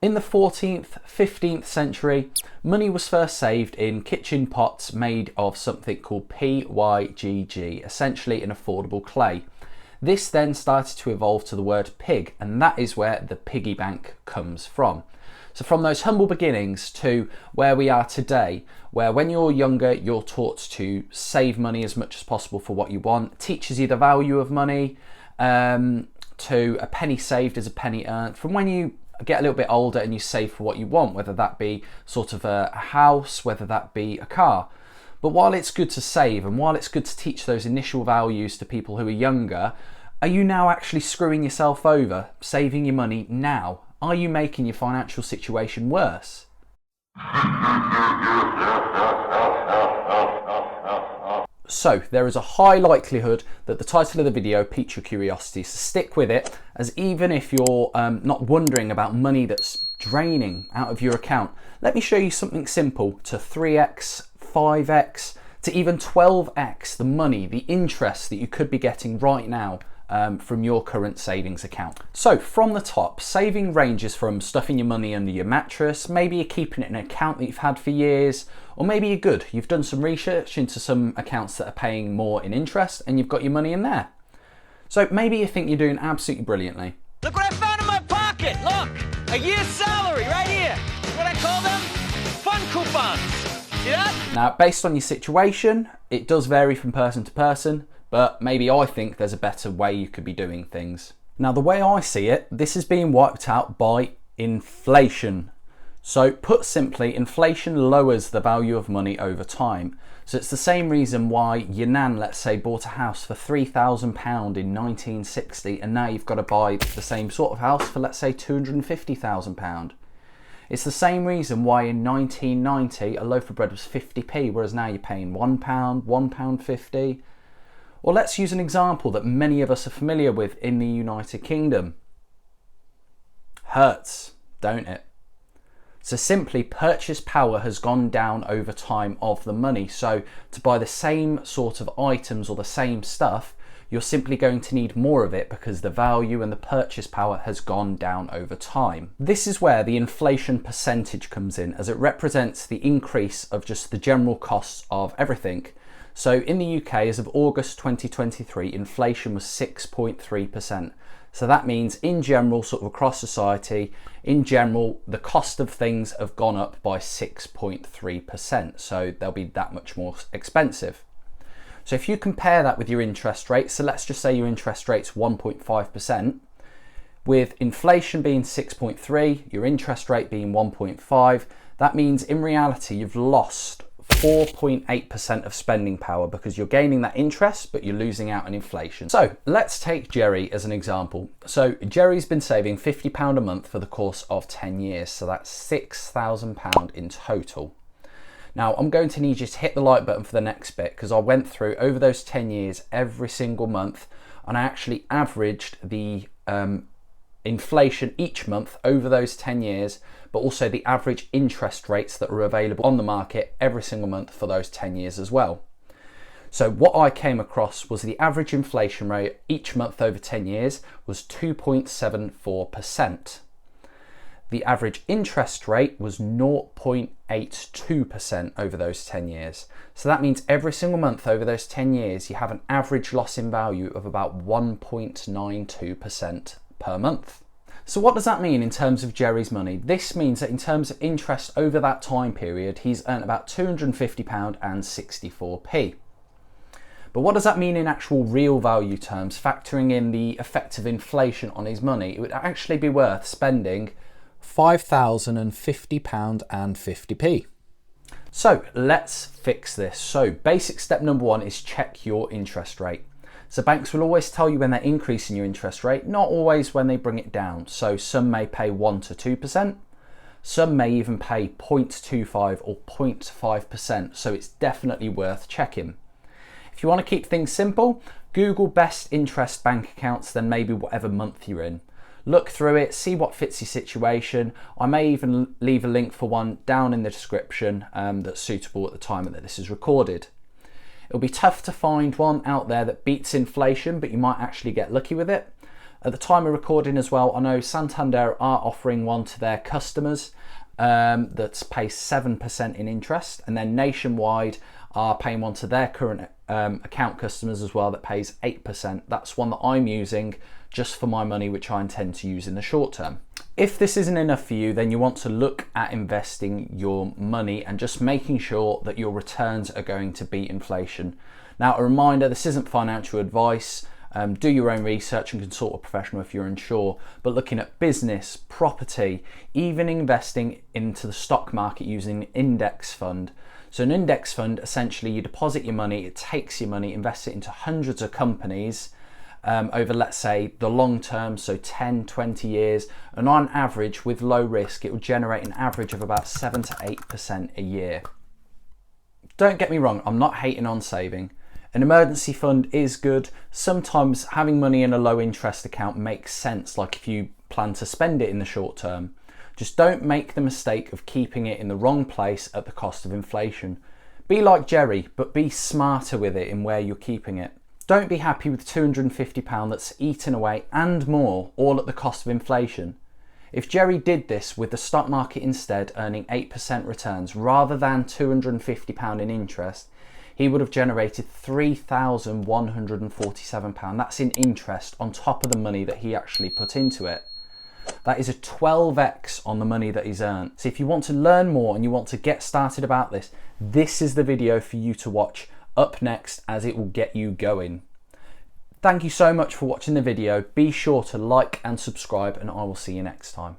In the 14th, 15th century, money was first saved in kitchen pots made of something called PYGG, essentially an affordable clay. This then started to evolve to the word pig, and that is where the piggy bank comes from. So from those humble beginnings to where we are today, where when you're younger, you're taught to save money as much as possible for what you want, teaches you the value of money, to a penny saved is a penny earned. From when you get a little bit older and you save for what you want, whether that be sort of a house, whether that be a car. But while it's good to save and while it's good to teach those initial values to people who are younger, are you now actually screwing yourself over, saving your money now? Are you making your financial situation worse? So there is a high likelihood that the title of the video piques your curiosity, so stick with it, as even if you're not wondering about money that's draining out of your account, let me show you something simple to 3x, 5x, to even 12x the money, the interest that you could be getting right now from your current savings account. So from the top, saving ranges from stuffing your money under your mattress, maybe you're keeping it in an account that you've had for years, or maybe you're good, you've done some research into some accounts that are paying more in interest and you've got your money in there. So maybe you think you're doing absolutely brilliantly. Look what I found in my pocket, look! A year's salary right here. What I call them? Fun coupons. See that? Now, based on your situation, it does vary from person to person, but maybe I think there's a better way you could be doing things. Now, the way I see it, this is being wiped out by inflation. So put simply, inflation lowers the value of money over time. So it's the same reason why your nan, let's say, bought a house for £3,000 in 1960, and now you've got to buy the same sort of house for, let's say, £250,000. It's the same reason why in 1990 a loaf of bread was 50p, whereas now you're paying £1, £1.50. Or let's use an example that many of us are familiar with in the United Kingdom. Hurts, don't it? So simply, purchase power has gone down over time of the money. So to buy the same sort of items or the same stuff, you're simply going to need more of it because the value and the purchase power has gone down over time. This is where the inflation percentage comes in, as it represents the increase of just the general costs of everything. So in the UK, as of August 2023, inflation was 6.3%. So that means in general, sort of across society, in general, the cost of things have gone up by 6.3%. So they'll be that much more expensive. So if you compare that with your interest rate, so let's just say your interest rate's 1.5%, with inflation being 6.3, your interest rate being 1.5, that means in reality, you've lost 4.8% of spending power because you're gaining that interest, but you're losing out on inflation. So let's take Jerry as an example. So Jerry's been saving £50 a month for the course of 10 years. So that's £6,000 in total. Now I'm going to need you to hit the like button for the next bit, because I went through over those 10 years every single month, and I actually averaged the inflation each month over those 10 years, but also the average interest rates that are available on the market every single month for those 10 years as well. So what I came across was the average inflation rate each month over 10 years was 2.74%. The average interest rate was 0.82% over those 10 years. So that means every single month over those 10 years, you have an average loss in value of about 1.92% per month. So what does that mean in terms of Jerry's money? This means that in terms of interest over that time period, he's earned about £250 and 64p. But what does that mean in actual real value terms, factoring in the effect of inflation on his money? It would actually be worth spending £5,050 and 50p. So let's fix this. So basic step number one is check your interest rate. So banks will always tell you when they're increasing your interest rate, not always when they bring it down. So some may pay 1 to 2%, some may even pay 0.25 or 0.5%. So it's definitely worth checking. If you want to keep things simple, Google best interest bank accounts, then maybe whatever month you're in. Look through it, see what fits your situation. I may even leave a link for one down in the description that's suitable at the time that this is recorded. It'll be tough to find one out there that beats inflation, but you might actually get lucky with it. At the time of recording as well, I know Santander are offering one to their customers that pays 7% in interest, and then Nationwide are paying one to their current account customers as well that pays 8%. That's one that I'm using just for my money, which I intend to use in the short term. If this isn't enough for you, then you want to look at investing your money and just making sure that your returns are going to beat inflation. Now, a reminder, this isn't financial advice. Do your own research and consult a professional if you're unsure, but looking at business, property, even investing into the stock market using an index fund. So an index fund, essentially you deposit your money, it takes your money, invests it into hundreds of companies over, let's say, the long term, so 10, 20 years, and on average with low risk, it will generate an average of about 7 to 8% a year. Don't get me wrong, I'm not hating on saving. An emergency fund is good. Sometimes having money in a low interest account makes sense, like if you plan to spend it in the short term. Just don't make the mistake of keeping it in the wrong place at the cost of inflation. Be like Jerry, but be smarter with it in where you're keeping it. Don't be happy with £250 that's eaten away and more, all at the cost of inflation. If Jerry did this with the stock market instead, earning 8% returns rather than £250 in interest, he would have generated £3,147. That's in interest on top of the money that he actually put into it. That is a 12x on the money that he's earned. So if you want to learn more and you want to get started about this, this is the video for you to watch up next, as it will get you going. Thank you so much for watching the video. Be sure to like and subscribe, and I will see you next time.